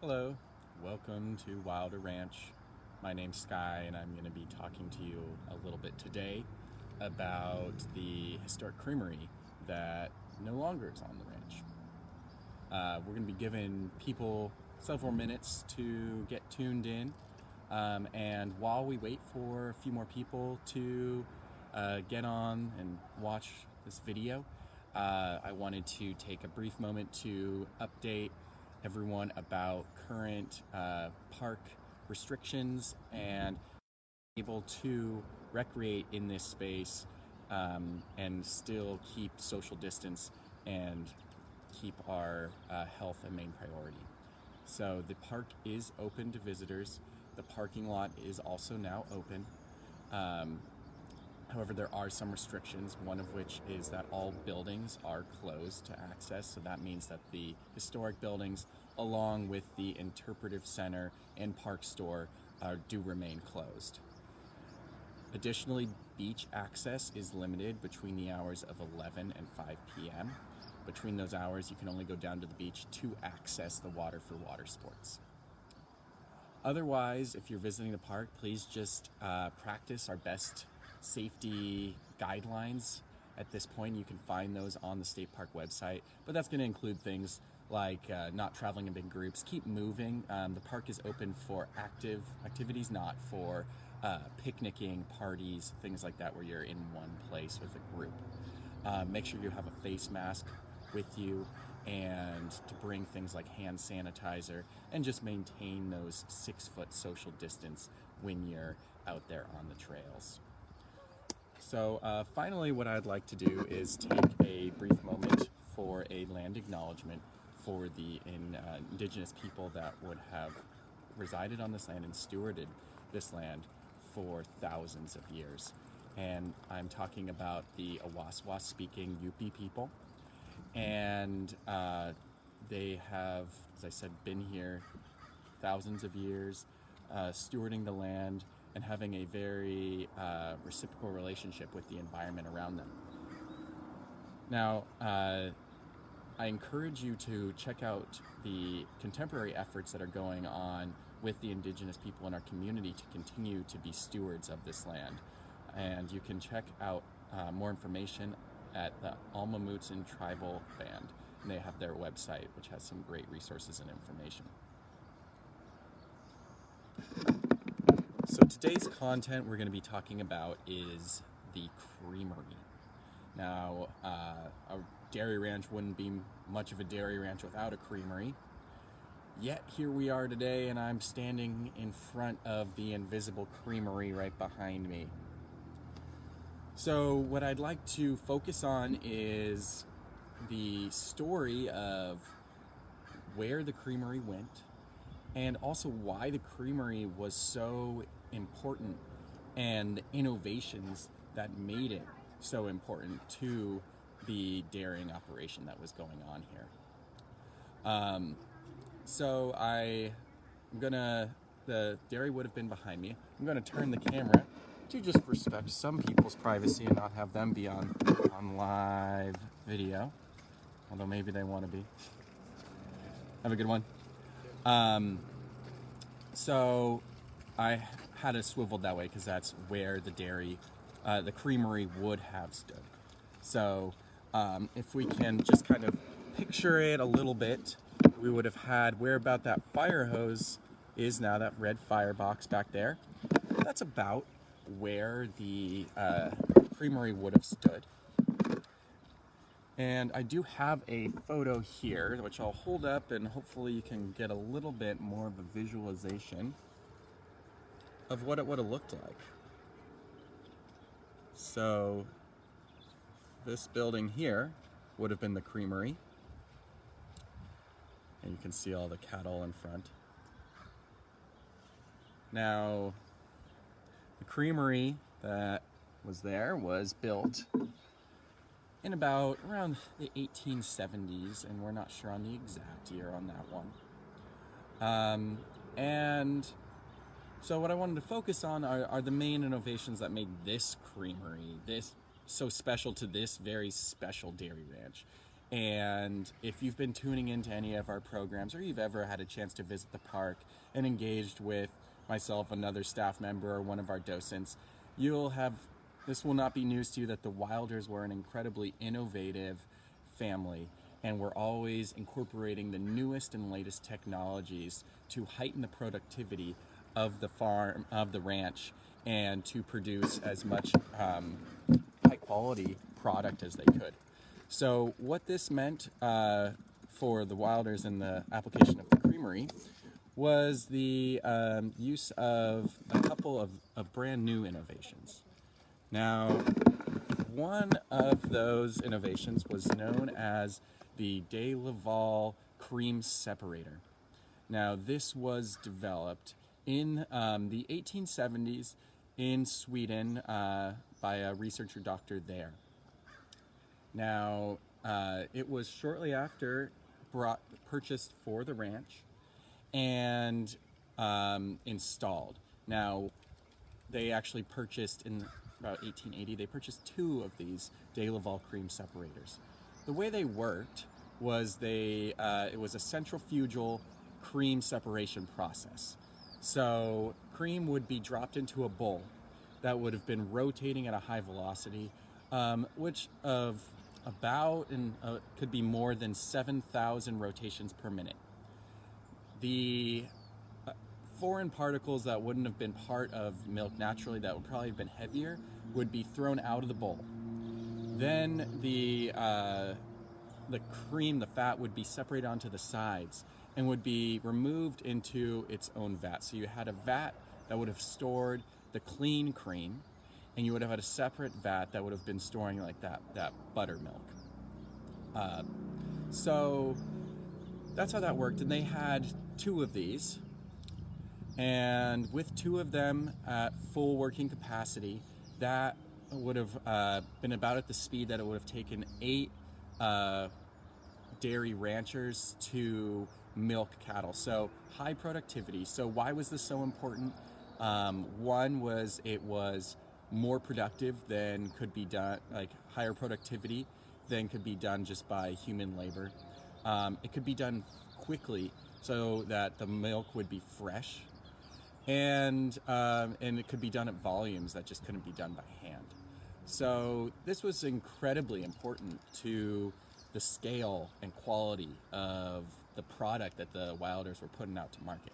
Hello, welcome to Wilder Ranch. My name's Sky and I'm going to be talking to you a little bit today about the historic creamery that no longer is on the ranch. We're going to be giving people several minutes to get tuned in, and while we wait for a few more people to get on and watch this video, I wanted to take a brief moment to update everyone about current park restrictions and able to recreate in this space and still keep social distance and keep our health a main priority. So the park is open to visitors. The parking lot is also now open. However, there are some restrictions, one of which is that all buildings are closed to access. So that means that the historic buildings, along with the interpretive center and park store, do remain closed. Additionally, beach access is limited between the hours of 11 and 5 p.m. Between those hours, you can only go down to the beach to access the water for water sports. Otherwise, if you're visiting the park, please just practice our best safety guidelines. At this point, you can find those on the state park website, but that's going to include things like not traveling in big groups, keep moving. The park is open for active activities, not for picnicking, parties, things like that where you're in one place with a group. Make sure you have a face mask with you and to bring things like hand sanitizer, and just maintain those 6-foot social distance when you're out there on the trails. So finally, what I'd like to do is take a brief moment for a land acknowledgement for the indigenous people that would have resided on this land and stewarded this land for thousands of years. And I'm talking about the Awaswas speaking Yupi people. And they have, as I said, been here thousands of years, stewarding the land and having a very reciprocal relationship with the environment around them. Now, I encourage you to check out the contemporary efforts that are going on with the indigenous people in our community to continue to be stewards of this land. And you can check out more information at the Alma Mutsun Tribal Band. And they have their website, which has some great resources and information. So today's content we're going to be talking about is the Creamery. Now, a dairy ranch wouldn't be much of a dairy ranch without a creamery. Yet here we are today, and I'm standing in front of the invisible creamery right behind me. So what I'd like to focus on is the story of where the creamery went, and also why the creamery was so important and the innovations that made it so important to the dairying operation that was going on here. So the dairy would have been behind me. I'm gonna turn the camera to just respect some people's privacy and not have them be on live video, although maybe they want to be. Have a good one. So I had it swiveled that way because that's where the creamery would have stood. So if we can just kind of picture it a little bit, we would have had where about that fire hose is now, that red firebox back there. That's about where the creamery would have stood. And I do have a photo here, which I'll hold up, and hopefully you can get a little bit more of a visualization of what it would have looked like. So this building here would have been the creamery. And you can see all the cattle in front. Now, the creamery that was there was built in around the 1870s, and we're not sure on the exact year on that one. And so what I wanted to focus on are the main innovations that made this creamery so special to this very special dairy ranch. And if you've been tuning into any of our programs, or you've ever had a chance to visit the park and engaged with myself, another staff member, or one of our docents, this will not be news to you that the Wilders were an incredibly innovative family, and we're always incorporating the newest and latest technologies to heighten the productivity of the farm, of the ranch, and to produce as much high quality product as they could. So what this meant for the Wilders and the application of the Creamery was the use of a couple of brand new innovations. Now, one of those innovations was known as the De Laval cream separator. Now, this was developed in the 1870s in Sweden by a researcher doctor there. Now, it was shortly after purchased for the ranch and installed. Now, they actually purchased in about 1880, they purchased 2 of these De Laval cream separators. The way they worked was it was a centrifugal cream separation process. So cream would be dropped into a bowl that would have been rotating at a high velocity, which of about could be more than 7,000 rotations per minute. The foreign particles that wouldn't have been part of milk naturally, that would probably have been heavier, would be thrown out of the bowl. Then the cream, the fat, would be separated onto the sides and would be removed into its own vat. So you had a vat that would have stored the clean cream, and you would have had a separate vat that would have been storing like that buttermilk. So that's how that worked. And they had 2 of these, and with 2 of them at full working capacity, that would have been about at the speed that it would have taken 8 dairy ranchers to milk cattle. So high productivity. So why was this so important? One was it was more productive than could be done, like higher productivity than could be done just by human labor. It could be done quickly so that the milk would be fresh, and it could be done at volumes that just couldn't be done by hand. So this was incredibly important to the scale and quality of the product that the Wilders were putting out to market.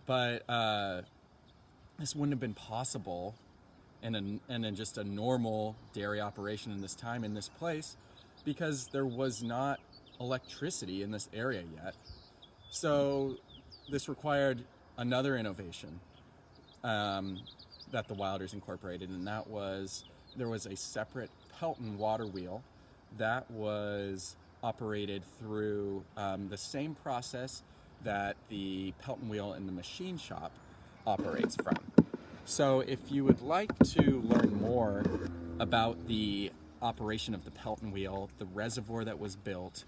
But this wouldn't have been possible in just a normal dairy operation in this time, in this place, because there was not electricity in this area yet. So this required another innovation that the Wilders incorporated, and that was there was a separate Pelton water wheel that was operated through the same process that the Pelton wheel in the machine shop operates from. So if you would like to learn more about the operation of the Pelton wheel, the reservoir that was built,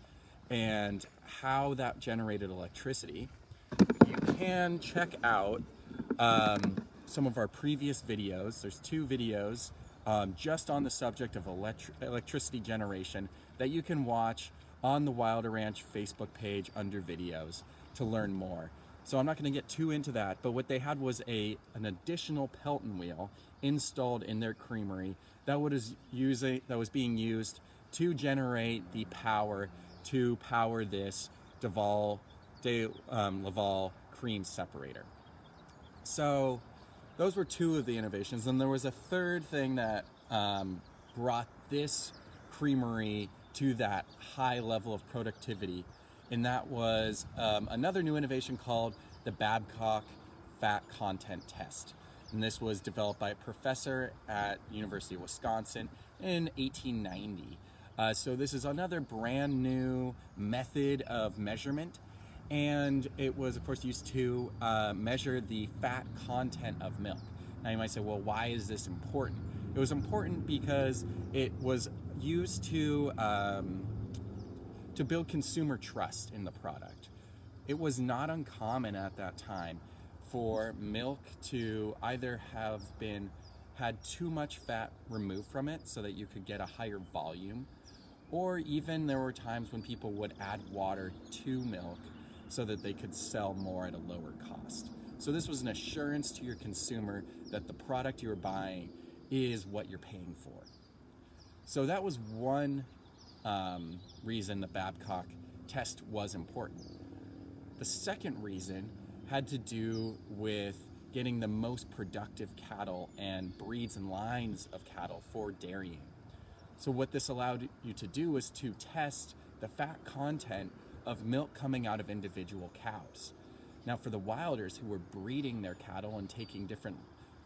and how that generated electricity, you can check out some of our previous videos. There's 2 videos just on the subject of electricity generation that you can watch on the Wilder Ranch Facebook page under videos to learn more. So I'm not going to get too into that, but what they had was an additional Pelton wheel installed in their creamery that was being used to generate the power to power this De Laval cream separator. So those were 2 of the innovations. And there was a third thing that brought this creamery to that high level of productivity, and that was another new innovation called the Babcock Fat Content Test. And this was developed by a professor at the University of Wisconsin in 1890. So this is another brand new method of measurement, and it was, of course, used to measure the fat content of milk. Now you might say, well, why is this important? It was important because it was used to build consumer trust in the product. It was not uncommon at that time for milk to either have had too much fat removed from it so that you could get a higher volume, or even there were times when people would add water to milk so that they could sell more at a lower cost. So this was an assurance to your consumer that the product you were buying is what you're paying for. So that was one reason the Babcock test was important. The second reason had to do with getting the most productive cattle and breeds and lines of cattle for dairying. So what this allowed you to do was to test the fat content of milk coming out of individual cows. Now for the Wilders who were breeding their cattle and taking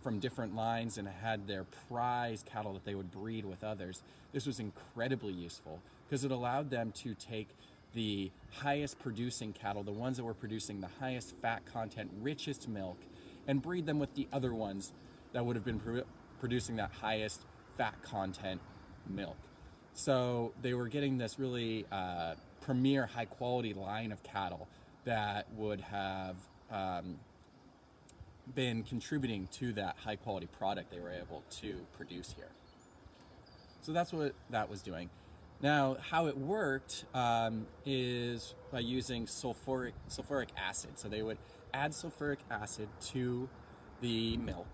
from different lines and had their prize cattle that they would breed with others, this was incredibly useful because it allowed them to take the highest producing cattle, the ones that were producing the highest fat content, richest milk, and breed them with the other ones that would have been producing that highest fat content milk. So they were getting this really premier high quality line of cattle that would have been contributing to that high quality product they were able to produce here. So that's what that was doing. Now, how it worked is by using sulfuric acid. So they would add sulfuric acid to the milk,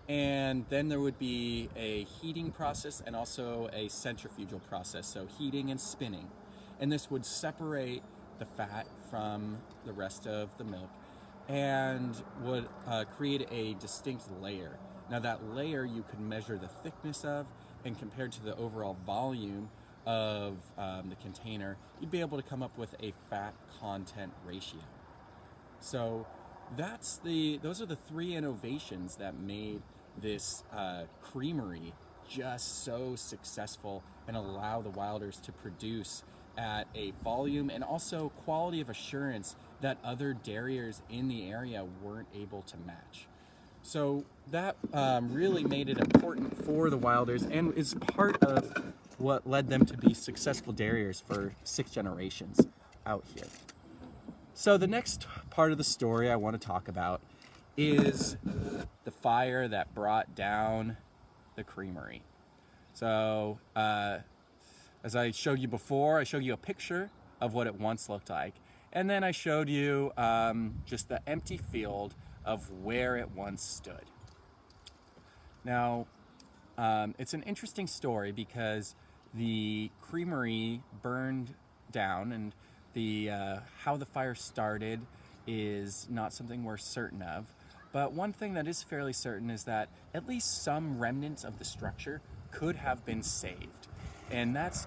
and then there would be a heating process and also a centrifugal process, so heating and spinning. And this would separate the fat from the rest of the milk and would create a distinct layer. Now that layer you could measure the thickness of, and compared to the overall volume of the container, you'd be able to come up with a fat content ratio. So those are the three innovations that made this creamery just so successful and allow the Wilders to produce at a volume and also quality of assurance that other dairyers in the area weren't able to match. So that really made it important for the Wilders and is part of what led them to be successful dairyers for 6 generations out here. So the next part of the story I want to talk about is the fire that brought down the creamery. So as I showed you before, I showed you a picture of what it once looked like, and then I showed you just the empty field of where it once stood. Now, it's an interesting story because the creamery burned down, and how the fire started is not something we're certain of. But one thing that is fairly certain is that at least some remnants of the structure could have been saved, and that's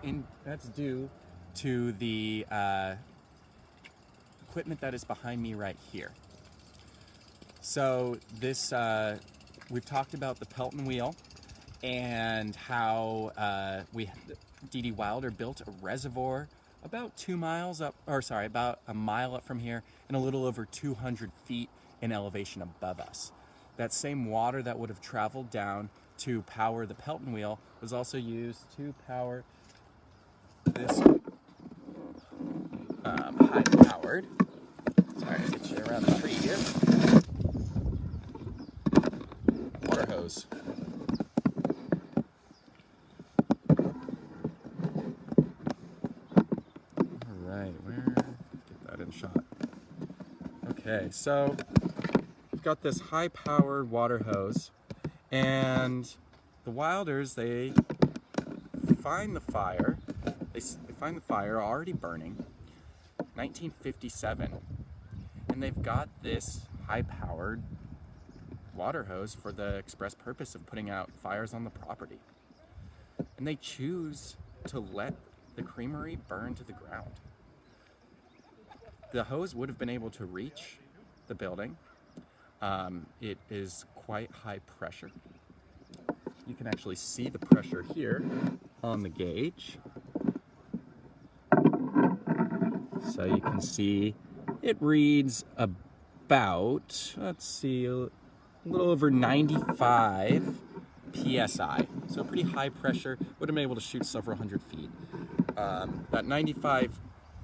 due to the equipment that is behind me right here. So this we've talked about the Pelton wheel and how D.D. Wilder built a reservoir about about a mile up from here and a little over 200 feet in elevation above us. That same water that would have traveled down to power the Pelton wheel was also used to power this high-powered, sorry to get you around the tree here, water hose. Okay, so we've got this high-powered water hose, and the Wilders, they find the fire. They find the fire already burning, 1957, and they've got this high-powered water hose for the express purpose of putting out fires on the property. And they choose to let the creamery burn to the ground. The hose would have been able to reach the building. It is quite high pressure. You can actually see the pressure here on the gauge. So you can see it reads about, let's see, a little over 95 PSI. So pretty high pressure, would have been able to shoot several hundred feet. That 95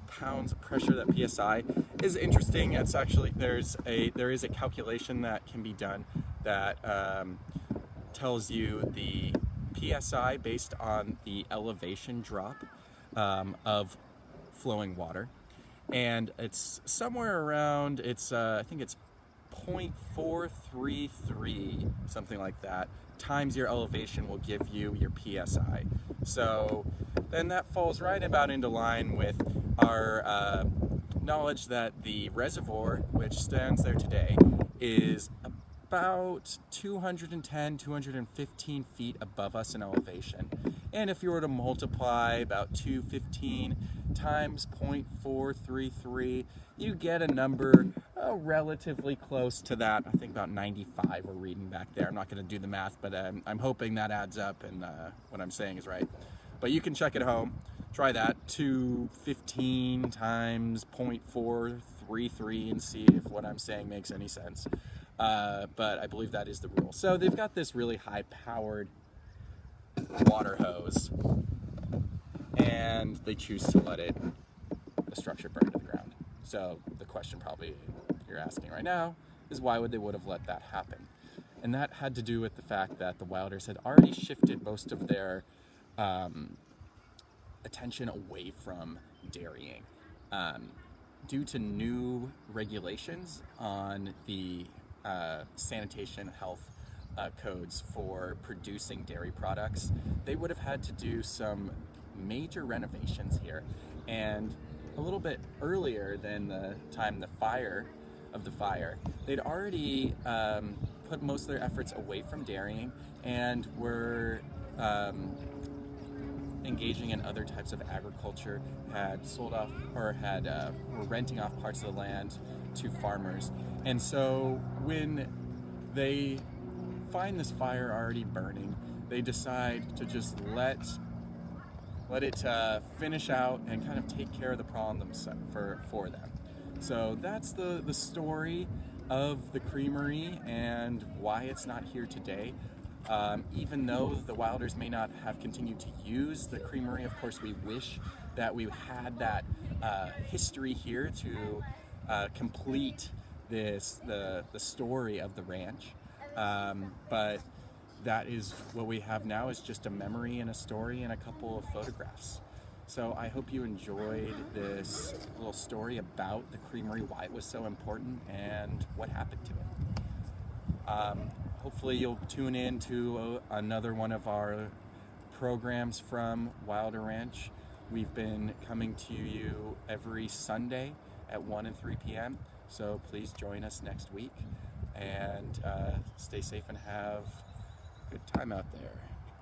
pounds of pressure, that PSI, is interesting. It's actually, there is a calculation that can be done that tells you the PSI based on the elevation drop of flowing water. And it's somewhere around, I think it's 0.433, something like that, times your elevation will give you your PSI. So then that falls right about into line with our knowledge that the reservoir, which stands there today, is about 210, 215 feet above us in elevation. And if you were to multiply about 215 times 0.433, you get a number relatively close to that. I think about 95 we're reading back there. I'm not going to do the math, but I'm hoping that adds up and what I'm saying is right. But you can check at home. Try that, 215 times 0.433, and see if what I'm saying makes any sense. But I believe that is the rule. So they've got this really high-powered water hose, and they choose to let the structure burn to the ground. So the question probably you're asking right now is why would they would have let that happen? And that had to do with the fact that the wilders had already shifted most of their attention away from dairying due to new regulations on the sanitation health codes for producing dairy products. They would have had to do some major renovations here, and a little bit earlier than the time of the fire, they'd already put most of their efforts away from dairying and were engaging in other types of agriculture, had sold off or were renting off parts of the land to farmers. And so when they find this fire already burning, they decide to just let it finish out and kind of take care of the problem for them. So that's the story of the Creamery and why it's not here today. Even though the wilders may not have continued to use the Creamery, of course we wish that we had that history here to complete the story of the ranch. But that is what we have now, is just a memory and a story and a couple of photographs. So I hope you enjoyed this little story about the Creamery, why it was so important, and what happened to it. Hopefully you'll tune in to another one of our programs from Wilder Ranch. We've been coming to you every Sunday at 1 and 3 p.m. So please join us next week, and stay safe and have a good time out there.